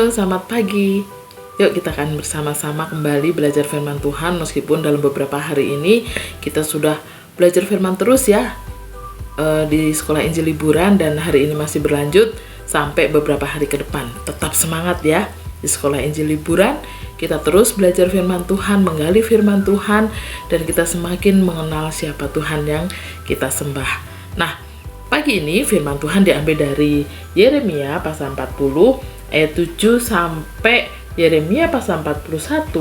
Halo, selamat pagi. Yuk kita akan bersama-sama kembali belajar firman Tuhan. Meskipun dalam beberapa hari ini kita sudah belajar firman terus ya di sekolah Injil liburan, dan hari ini masih berlanjut sampai beberapa hari ke depan. Tetap semangat ya di sekolah Injil liburan. Kita terus belajar firman Tuhan, menggali firman Tuhan, dan kita semakin mengenal siapa Tuhan yang kita sembah. Nah, pagi ini firman Tuhan diambil dari Yeremia pasal 40 ayat 7 sampai Yeremia pasal 41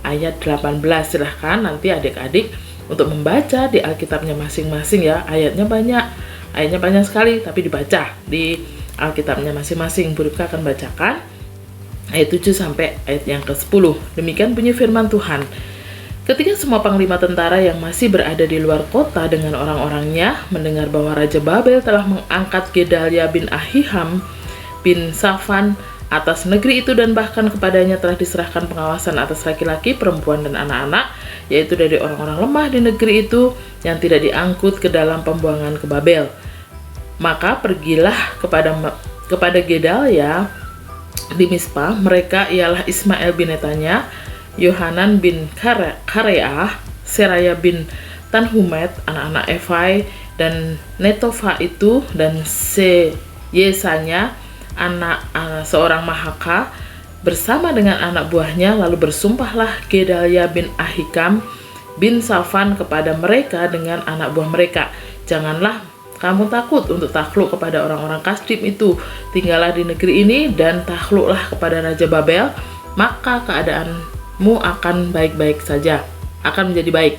ayat 18. Silahkan nanti adik-adik untuk membaca di Alkitabnya masing-masing ya. Ayatnya banyak sekali, tapi dibaca di Alkitabnya masing-masing. Bu Rika akan bacakan ayat 7 sampai ayat yang ke-10. Demikian bunyi firman Tuhan. Ketika semua panglima tentara yang masih berada di luar kota dengan orang-orangnya mendengar bahwa Raja Babel telah mengangkat Gedalia bin Ahikam bin Safan atas negeri itu, dan bahkan kepadanya telah diserahkan pengawasan atas laki-laki, perempuan, dan anak-anak, yaitu dari orang-orang lemah di negeri itu yang tidak diangkut ke dalam pembuangan ke Babel. Maka pergilah kepada Gedalia di Mispa. Mereka ialah Ismail bin Netanya, Yohanan bin Kareah, Seraya bin Tanhumet, anak-anak Efai, dan Netofa itu, dan Yesanya, anak seorang Mahaka, bersama dengan anak buahnya. Lalu bersumpahlah Gedalia bin Ahikam bin Safan kepada mereka dengan anak buah mereka, janganlah kamu takut untuk takluk kepada orang-orang Kasdim itu. Tinggallah di negeri ini dan takluklah kepada Raja Babel, maka keadaanmu akan baik-baik saja, akan menjadi baik.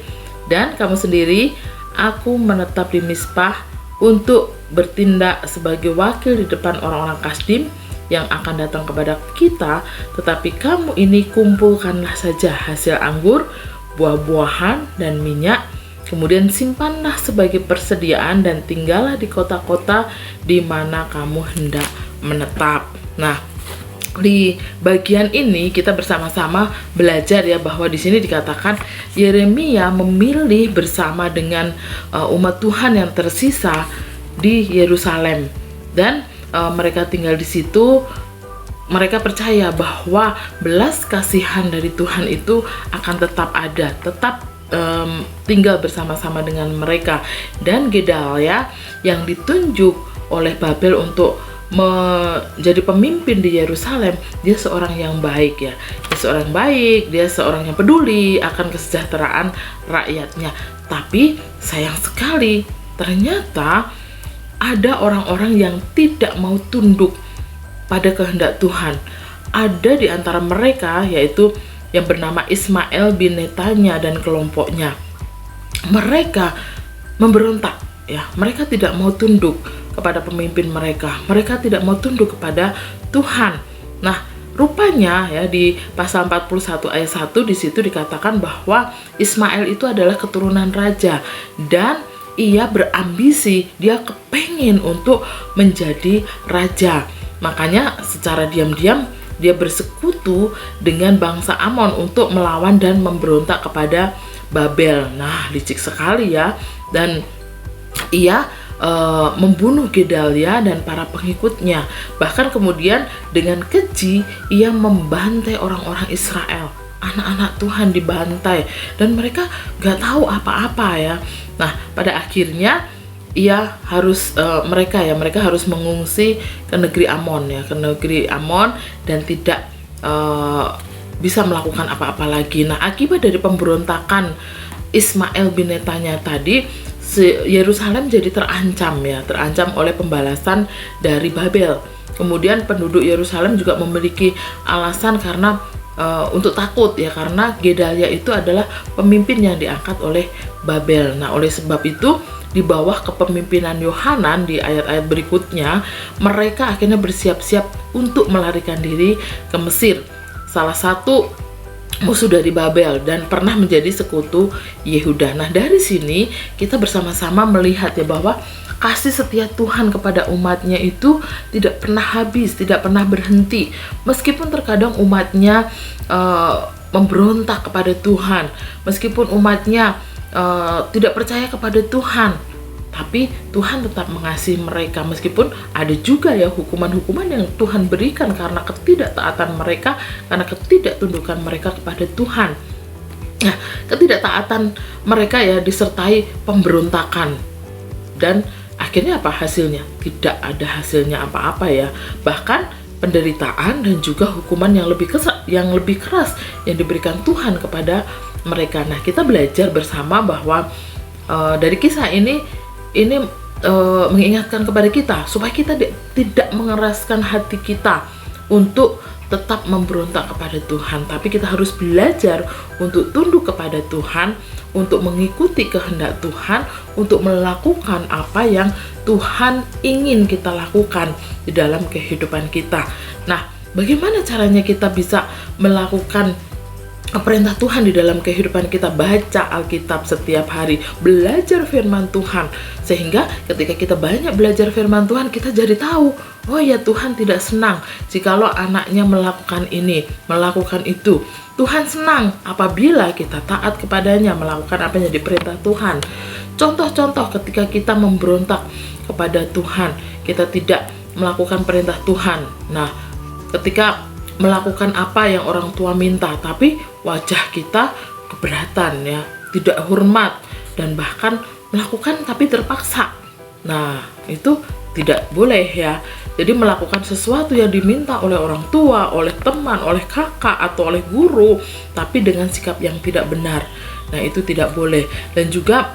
Dan kamu sendiri, aku menetap di Mispah untuk bertindak sebagai wakil di depan orang-orang Kasdim yang akan datang kepada kita. Tetapi kamu ini kumpulkanlah saja hasil anggur, buah-buahan, dan minyak, kemudian simpanlah sebagai persediaan, dan tinggallah di kota-kota di mana kamu hendak menetap. Nah, di bagian ini kita bersama-sama belajar ya, bahwa di sini dikatakan Yeremia memilih bersama dengan umat Tuhan yang tersisa di Yerusalem, dan mereka tinggal di situ. Mereka percaya bahwa belas kasihan dari Tuhan itu akan tetap ada, tetap tinggal bersama-sama dengan mereka. Dan Gedalia yang ditunjuk oleh Babel untuk menjadi pemimpin di Yerusalem, dia seorang yang baik ya. Dia seorang baik, dia seorang yang peduli akan kesejahteraan rakyatnya. Tapi sayang sekali, ternyata ada orang-orang yang tidak mau tunduk pada kehendak Tuhan. Ada di antara mereka, yaitu yang bernama Ismail bin Netanya dan kelompoknya. Mereka memberontak ya, mereka tidak mau tunduk kepada pemimpin mereka. Mereka tidak mau tunduk kepada Tuhan. Nah, rupanya ya di pasal 41 ayat 1 di situ dikatakan bahwa Ismail itu adalah keturunan raja, dan ia berambisi, dia kepengen untuk menjadi raja. Makanya secara diam-diam dia bersekutu dengan bangsa Amon untuk melawan dan memberontak kepada Babel. Nah, licik sekali ya. Dan ia membunuh Gedalia dan para pengikutnya. Bahkan kemudian dengan keji ia membantai orang-orang Israel. Anak-anak Tuhan dibantai dan mereka gak tahu apa-apa ya. Nah, pada akhirnya mereka harus mengungsi ke negeri Amon ya, ke negeri Amon, dan tidak bisa melakukan apa-apa lagi. Nah, akibat dari pemberontakan Ismail bin Netanya tadi, Yerusalem jadi terancam oleh pembalasan dari Babel. Kemudian penduduk Yerusalem juga memiliki alasan karena untuk takut ya, karena Gedalia itu adalah pemimpin yang diangkat oleh Babel. Nah, oleh sebab itu di bawah kepemimpinan Yohanan di ayat-ayat berikutnya, mereka akhirnya bersiap-siap untuk melarikan diri ke Mesir, salah satu musuh dari Babel, dan pernah menjadi sekutu Yehuda. Nah, dari sini kita bersama-sama melihat ya bahwa kasih setia Tuhan kepada umatnya itu tidak pernah habis, tidak pernah berhenti. Meskipun terkadang umatnya memberontak kepada Tuhan, meskipun umatnya tidak percaya kepada Tuhan, tapi Tuhan tetap mengasihi mereka, meskipun ada juga ya hukuman-hukuman yang Tuhan berikan karena ketidaktaatan mereka, karena ketidaktundukan mereka kepada Tuhan. Nah, ketidaktaatan mereka ya disertai pemberontakan, dan akhirnya apa hasilnya? Tidak ada hasilnya apa-apa ya, bahkan penderitaan dan juga hukuman yang lebih keras yang diberikan Tuhan kepada mereka. Nah, kita belajar bersama bahwa dari kisah ini mengingatkan kepada kita supaya kita tidak mengeraskan hati kita untuk tetap memberontak kepada Tuhan, tapi kita harus belajar untuk tunduk kepada Tuhan, untuk mengikuti kehendak Tuhan, untuk melakukan apa yang Tuhan ingin kita lakukan di dalam kehidupan kita. Nah, bagaimana caranya kita bisa melakukan perintah Tuhan di dalam kehidupan kita? Baca Alkitab setiap hari, belajar firman Tuhan, sehingga ketika kita banyak belajar firman Tuhan, kita jadi tahu, oh ya, Tuhan tidak senang jikalau anaknya melakukan ini, melakukan itu. Tuhan senang apabila kita taat kepadanya, melakukan apa yang diperintah Tuhan. Contoh-contoh ketika kita memberontak kepada Tuhan, kita tidak melakukan perintah Tuhan. Nah, ketika melakukan apa yang orang tua minta, tapi wajah kita keberatan ya, tidak hormat, dan bahkan melakukan tapi terpaksa. Nah, itu tidak boleh ya. Jadi melakukan sesuatu yang diminta oleh orang tua, oleh teman, oleh kakak, atau oleh guru, tapi dengan sikap yang tidak benar. Nah, itu tidak boleh. Dan juga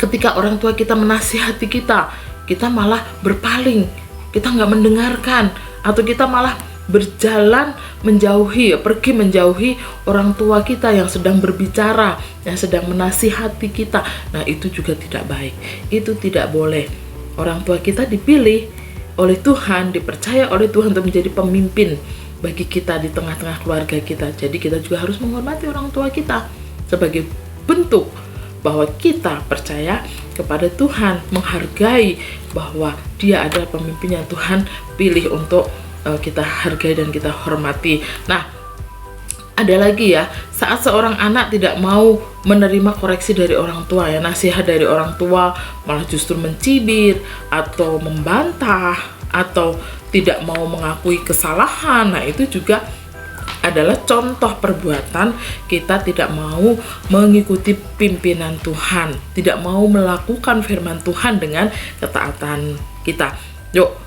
ketika orang tua kita menasihati kita, kita malah berpaling, kita nggak mendengarkan, atau kita malah berjalan menjauhi, pergi menjauhi orang tua kita yang sedang berbicara, yang sedang menasihati kita. Nah, itu juga tidak baik, itu tidak boleh. Orang tua kita dipilih oleh Tuhan, dipercaya oleh Tuhan untuk menjadi pemimpin bagi kita di tengah-tengah keluarga kita. Jadi kita juga harus menghormati orang tua kita sebagai bentuk bahwa kita percaya kepada Tuhan, menghargai bahwa Dia adalah pemimpin yang Tuhan pilih untuk kita hargai dan kita hormati. Nah, ada lagi ya, saat seorang anak tidak mau menerima koreksi dari orang tua ya, nasihat dari orang tua, malah justru mencibir atau membantah atau tidak mau mengakui kesalahan. Nah, itu juga adalah contoh perbuatan kita tidak mau mengikuti pimpinan Tuhan, tidak mau melakukan firman Tuhan dengan ketaatan kita. Yuk,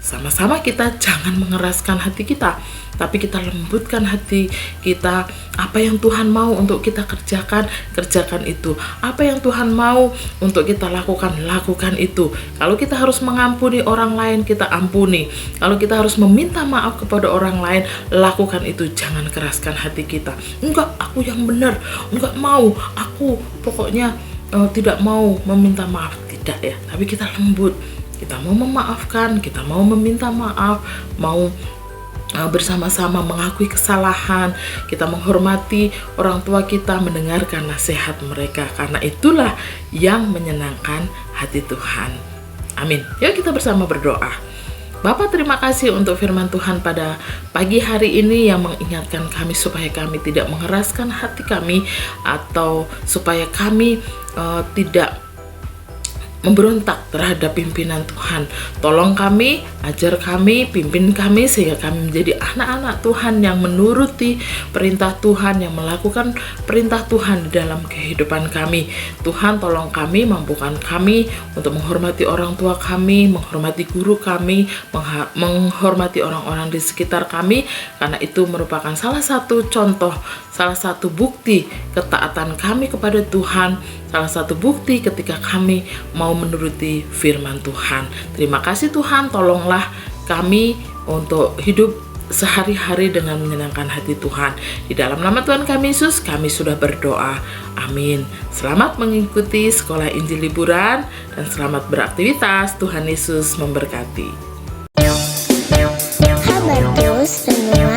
sama-sama kita jangan mengeraskan hati kita, tapi kita lembutkan hati kita. Apa yang Tuhan mau untuk kita kerjakan, kerjakan itu. Apa yang Tuhan mau untuk kita lakukan, lakukan itu. Kalau kita harus mengampuni orang lain, kita ampuni. Kalau kita harus meminta maaf kepada orang lain, lakukan itu. Jangan keraskan hati kita. Enggak, aku yang benar. Enggak mau, aku pokoknya tidak mau meminta maaf. Tidak ya, tapi kita lembut. Kita mau memaafkan, kita mau meminta maaf, mau bersama-sama mengakui kesalahan, kita menghormati orang tua kita, mendengarkan nasihat mereka, karena itulah yang menyenangkan hati Tuhan. Amin. Yuk kita bersama berdoa. Bapa, terima kasih untuk firman Tuhan pada pagi hari ini yang mengingatkan kami supaya kami tidak mengeraskan hati kami, atau supaya kami tidak memberontak terhadap pimpinan Tuhan. Tolong kami, ajar kami, pimpin kami, sehingga kami menjadi anak-anak Tuhan yang menuruti perintah Tuhan, yang melakukan perintah Tuhan di dalam kehidupan kami. Tuhan, tolong kami, mampukan kami untuk menghormati orang tua kami, menghormati guru kami, menghormati orang-orang di sekitar kami, karena itu merupakan salah satu contoh, salah satu bukti ketaatan kami kepada Tuhan, salah satu bukti ketika kami mau menuruti firman Tuhan. Terima kasih Tuhan, tolonglah kami untuk hidup sehari-hari dengan menyenangkan hati Tuhan. Di dalam nama Tuhan kami Yesus, kami sudah berdoa. Amin. Selamat mengikuti Sekolah Injil Liburan dan selamat beraktivitas. Tuhan Yesus memberkati. Habatus semua